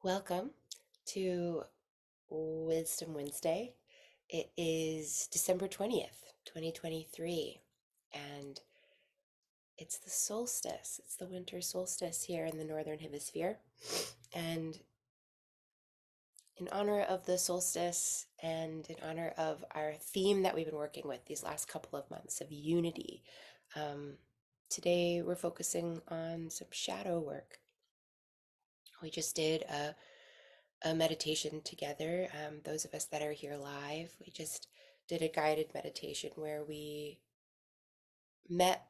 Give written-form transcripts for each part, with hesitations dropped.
Welcome to Wisdom Wednesday. It is December 20th, 2023, and it's the solstice. It's the winter solstice here in the Northern Hemisphere. And in honor of the solstice and in honor of our theme that we've been working with these last couple of months of unity, um, today we're focusing on some shadow work. We just did a meditation together. Those of us that are here live, we just did a guided meditation where we met,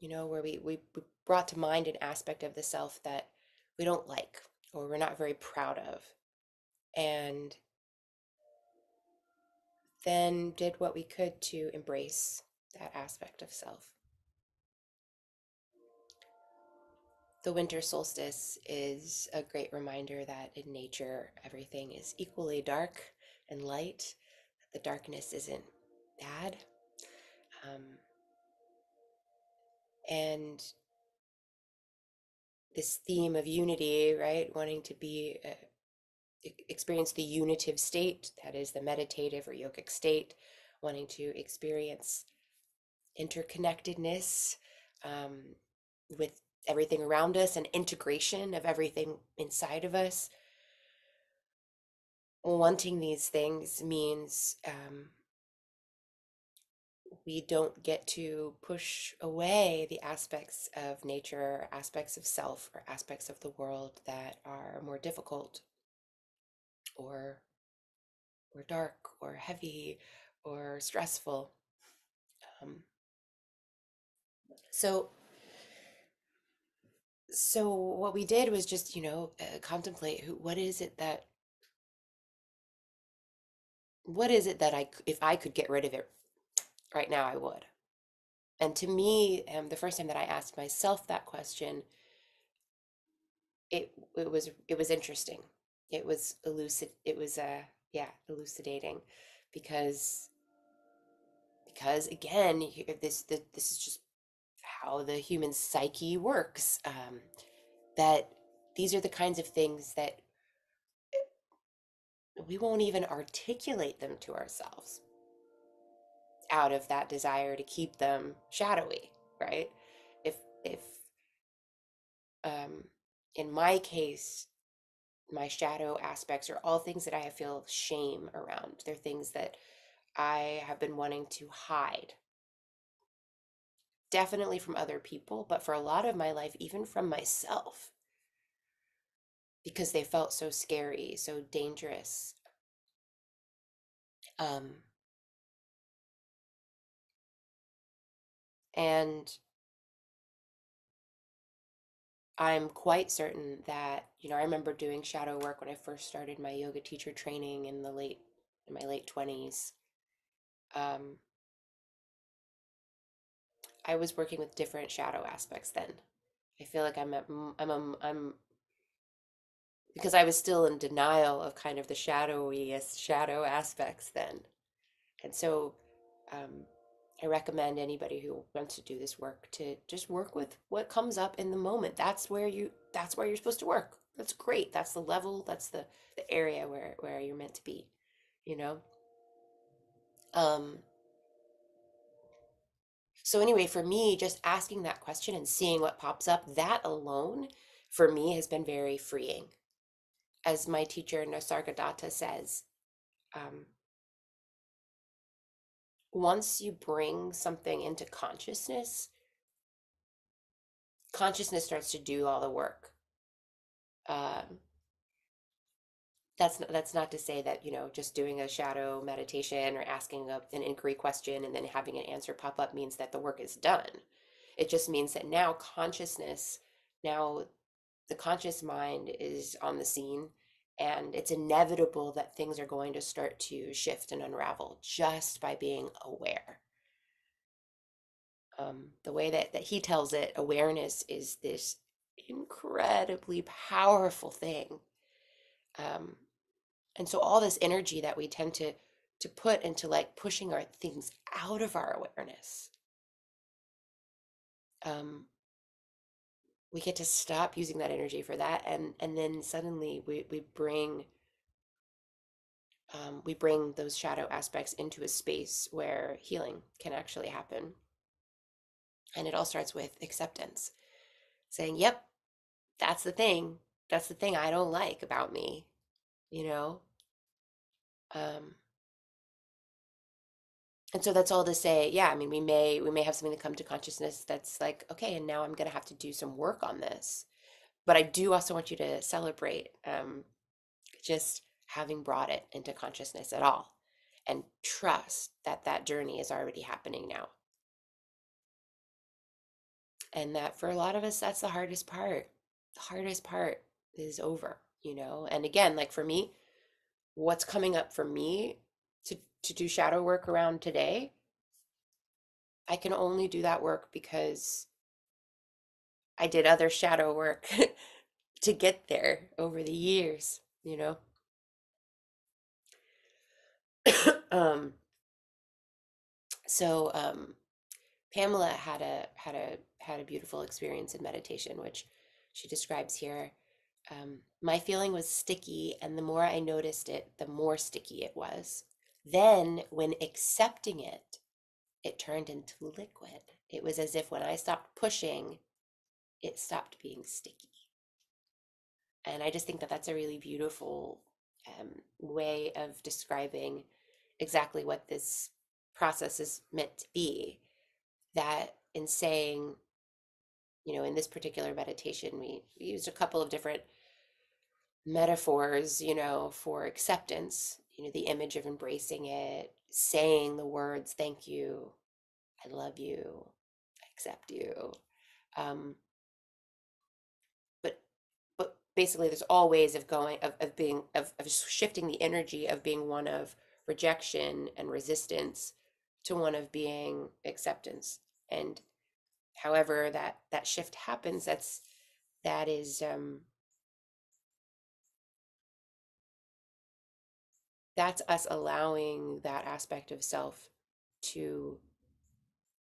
where we brought to mind an aspect of the self that we don't like or we're not very proud of. And then did what we could to embrace that aspect of self. The winter solstice is a great reminder that in nature, everything is equally dark and light, that the darkness isn't bad. Um, and this theme of unity, right? Wanting to be experience the unitive state, that is the meditative or yogic state, wanting to experience interconnectedness with everything around us and integration of everything inside of us. Wanting these things means we don't get to push away the aspects of nature, aspects of self, or aspects of the world that are more difficult or dark or heavy or stressful. Um, so so what we did was just contemplate what is it that if I could get rid of it right now I would. And to me, the first time that I asked myself that question, it was interesting. It was elucidating, because again, this is just how the human psyche works. That these are the kinds of things that we won't even articulate them to ourselves out of that desire to keep them shadowy, right? If um, in my case, my shadow aspects are all things that I feel shame around. They're things that I have been wanting to hide, definitely from other people, but for a lot of my life, even from myself, because they felt so scary, so dangerous. Um, and I'm quite certain that, I remember doing shadow work when I first started my yoga teacher training in my late 20s. Um, I was working with different shadow aspects then. I feel like I'm because I was still in denial of kind of the shadowiest shadow aspects then. And so um, I recommend anybody who wants to do this work to just work with what comes up in the moment. That's where you're supposed to work. That's great. That's the level, that's the area where you're meant to be, you know? Um, so anyway, for me, just asking that question and seeing what pops up, that alone for me has been very freeing. As my teacher Nasargadatta says, um, once you bring something into consciousness, consciousness starts to do all the work. Um, that's not to say that, just doing a shadow meditation or asking an inquiry question and then having an answer pop up means that the work is done. It just means that now the conscious mind is on the scene, and it's inevitable that things are going to start to shift and unravel just by being aware. The way that he tells it, awareness is this incredibly powerful thing. Um, and so all this energy that we tend to put into like pushing our things out of our awareness, um, we get to stop using that energy for that, and then suddenly we bring those shadow aspects into a space where healing can actually happen. And it all starts with acceptance, saying, yep, that's the thing. That's the thing I don't like about me, you know? Um, and so that's all to say, yeah, I mean, we may have something to come to consciousness that's like, okay, and now I'm gonna have to do some work on this. But I do also want you to celebrate just having brought it into consciousness at all and trust that that journey is already happening now. And that for a lot of us, that's the hardest part. The hardest part is over, you know? And again, like for me, what's coming up for me to do shadow work around today, I can only do that work because I did other shadow work to get there over the years, you know? um, so Pamela had a beautiful experience in meditation, which she describes here. My feeling was sticky, and the more I noticed it, the more sticky it was. Then, when accepting it, it turned into liquid. It was as if when I stopped pushing, it stopped being sticky. And I just think that that's a really beautiful way of describing exactly what this process is meant to be. That in saying, in this particular meditation, we used a couple of different metaphors, for acceptance, the image of embracing it, saying the words, thank you, I love you, I accept you. Um, but but basically there's all ways of going of being of shifting the energy of being one of rejection and resistance to one of being acceptance. And however that shift happens, that's us allowing that aspect of self to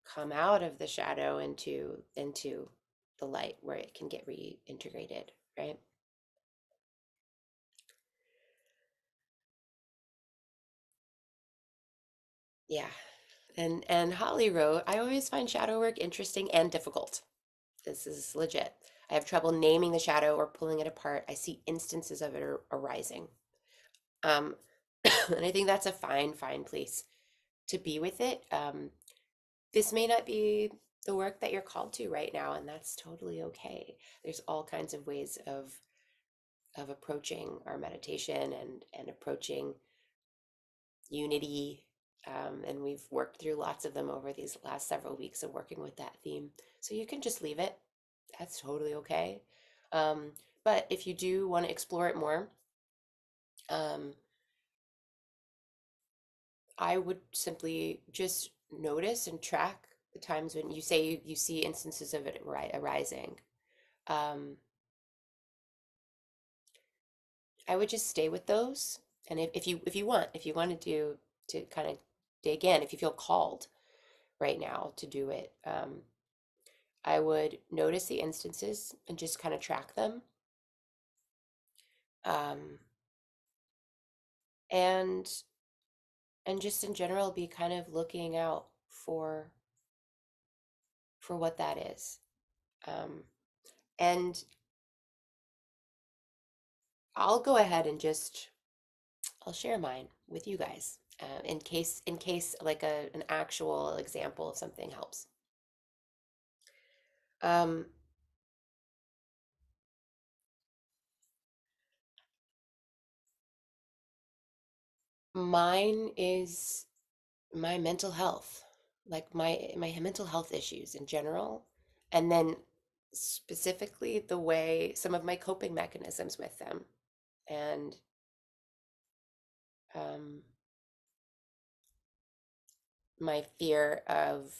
come out of the shadow into the light where it can get reintegrated, right? Yeah. And Holly wrote, I always find shadow work interesting and difficult. This is legit. I have trouble naming the shadow or pulling it apart. I see instances of it arising. Um, and I think that's a fine place to be with it. This may not be the work that you're called to right now, and that's totally okay. There's all kinds of ways of approaching our meditation and approaching unity. And we've worked through lots of them over these last several weeks of working with that theme. So you can just leave it. That's totally okay. Um, but if you do want to explore it more, um, I would simply just notice and track the times when you say you see instances of it arising. Um, I would just stay with those. And if you want to to kind of dig in, if you feel called right now to do it, I would notice the instances and just kind of track them. Um, and and just in general be kind of looking out for what that is. Um, and I'll go ahead and just I'll share mine with you guys in case like an actual example of something helps. Um, Mine is my mental health, like my mental health issues in general, and then specifically the way some of my coping mechanisms with them, and um, my fear of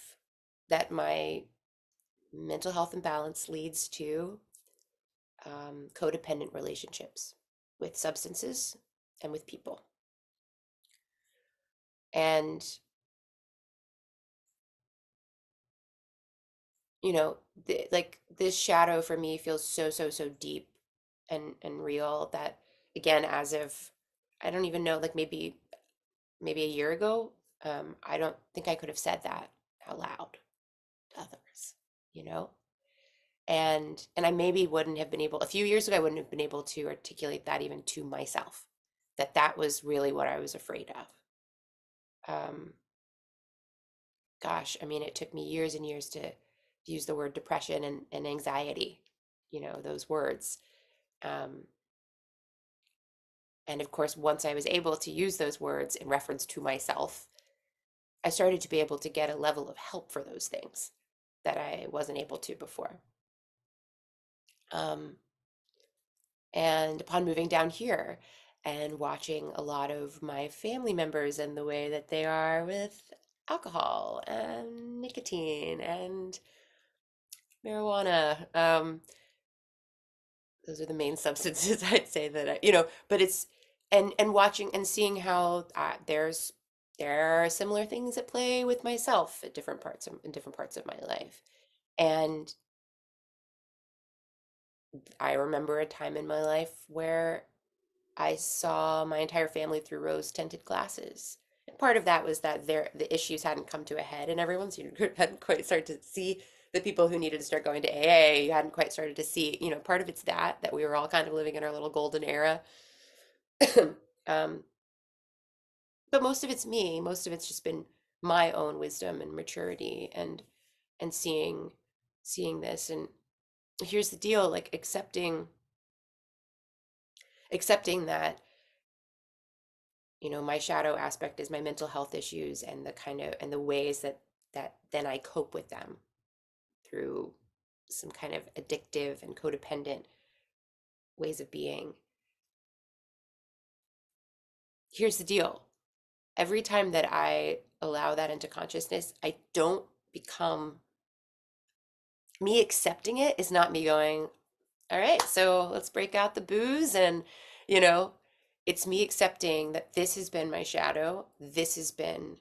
that my mental health imbalance leads to codependent relationships with substances and with people. And, like this shadow for me feels so, so, so deep and real that, again, as of, I don't even know, like maybe a year ago, I don't think I could have said that out loud to others, you know? And I maybe wouldn't have been able, a few years ago, I wouldn't have been able to articulate that even to myself, that that was really what I was afraid of. Um, Gosh, I mean, it took me years and years to use the word depression and anxiety, those words. Um, and of course, once I was able to use those words in reference to myself, I started to be able to get a level of help for those things that I wasn't able to before. Um, and upon moving down here and watching a lot of my family members and the way that they are with alcohol and nicotine and marijuana, those are the main substances I'd say that but it's and watching and seeing how there are similar things at play with myself at different parts in different parts of my life. And I remember a time in my life where I saw my entire family through rose-tinted glasses. And part of that was that the issues hadn't come to a head and everyone's hadn't quite started to see the people who needed to start going to AA. You hadn't quite started to see, part of it's that we were all kind of living in our little golden era. um, but most of it's me. Most of it's just been my own wisdom and maturity and seeing this. And here's the deal, like accepting that, my shadow aspect is my mental health issues and the kind of and the ways that then I cope with them through some kind of addictive and codependent ways of being. Here's the deal. Every time that I allow that into consciousness, I don't become me accepting it is not me going, all right, so let's break out the booze and, you know, it's me accepting that this has been my shadow. This has been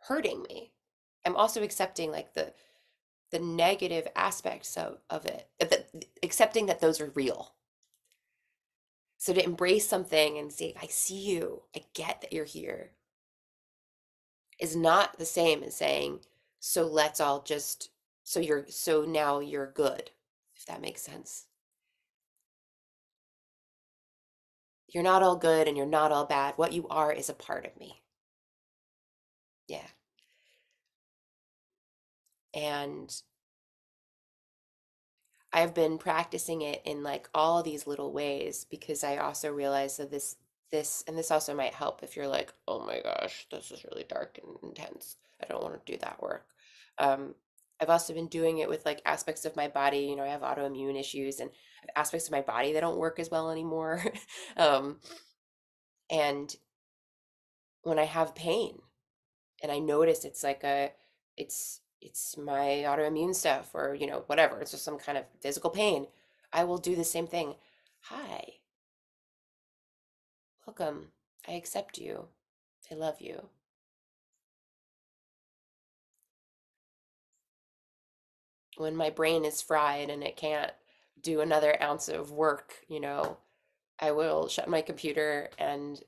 hurting me. I'm also accepting like the negative aspects of it, accepting that those are real. So to embrace something and say, I see you, I get that you're here, is not the same as saying, so let's all just, so now you're good, if that makes sense. You're not all good and you're not all bad. What you are is a part of me. Yeah. And I've been practicing it in like all these little ways because I also realize that this also might help if you're like, oh my gosh, this is really dark and intense. I don't want to do that work. Um, I've also been doing it with like aspects of my body. I have autoimmune issues and I have aspects of my body that don't work as well anymore. um, and when I have pain and I notice it's like it's my autoimmune stuff or whatever, it's just some kind of physical pain, I will do the same thing. Hi, welcome. I accept you. I love you. When my brain is fried and it can't do another ounce of work, I will shut my computer and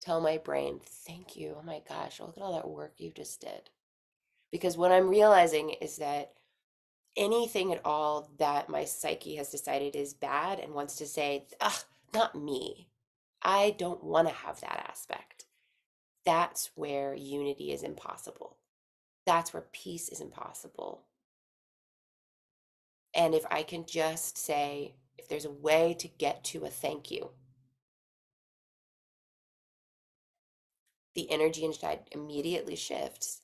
tell my brain, thank you. Oh my gosh, look at all that work you just did. Because what I'm realizing is that anything at all that my psyche has decided is bad and wants to say, ugh, not me. I don't want to have that aspect. That's where unity is impossible. That's where peace is impossible. And if I can just say, if there's a way to get to a thank you, the energy inside immediately shifts.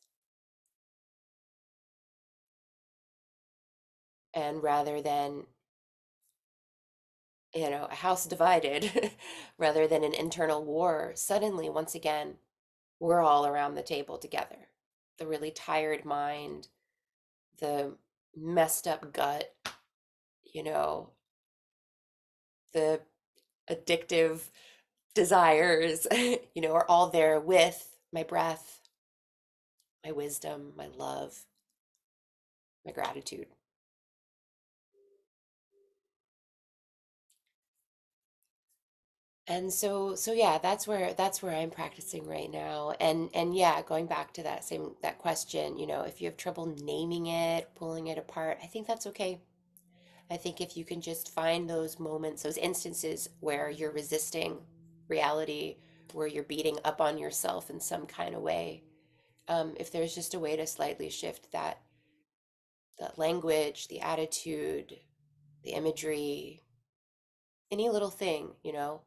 And rather than, a house divided, rather than an internal war, suddenly, once again, we're all around the table together. The really tired mind, the messed up gut, you know, the addictive desires, are all there with my breath, my wisdom, my love. my gratitude. And so yeah, that's where I'm practicing right now. And yeah, going back to that question, if you have trouble naming it, pulling it apart, I think that's okay. I think if you can just find those moments, those instances where you're resisting reality, where you're beating up on yourself in some kind of way, if there's just a way to slightly shift that language, the attitude, the imagery, any little thing,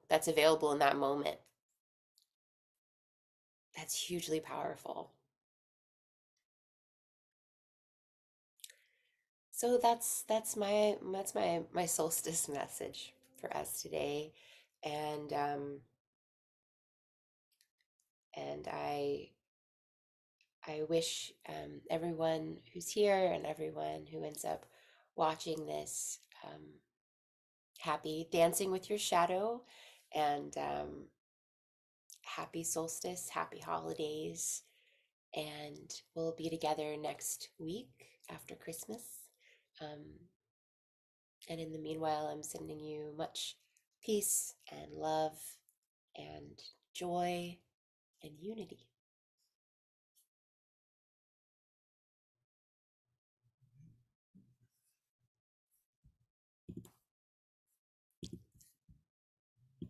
that's available in that moment, that's hugely powerful. So that's my solstice message for us today, and I wish everyone who's here and everyone who ends up watching this happy dancing with your shadow, and happy solstice, happy holidays, and we'll be together next week after Christmas. Um, and in the meanwhile, I'm sending you much peace and love and joy and unity.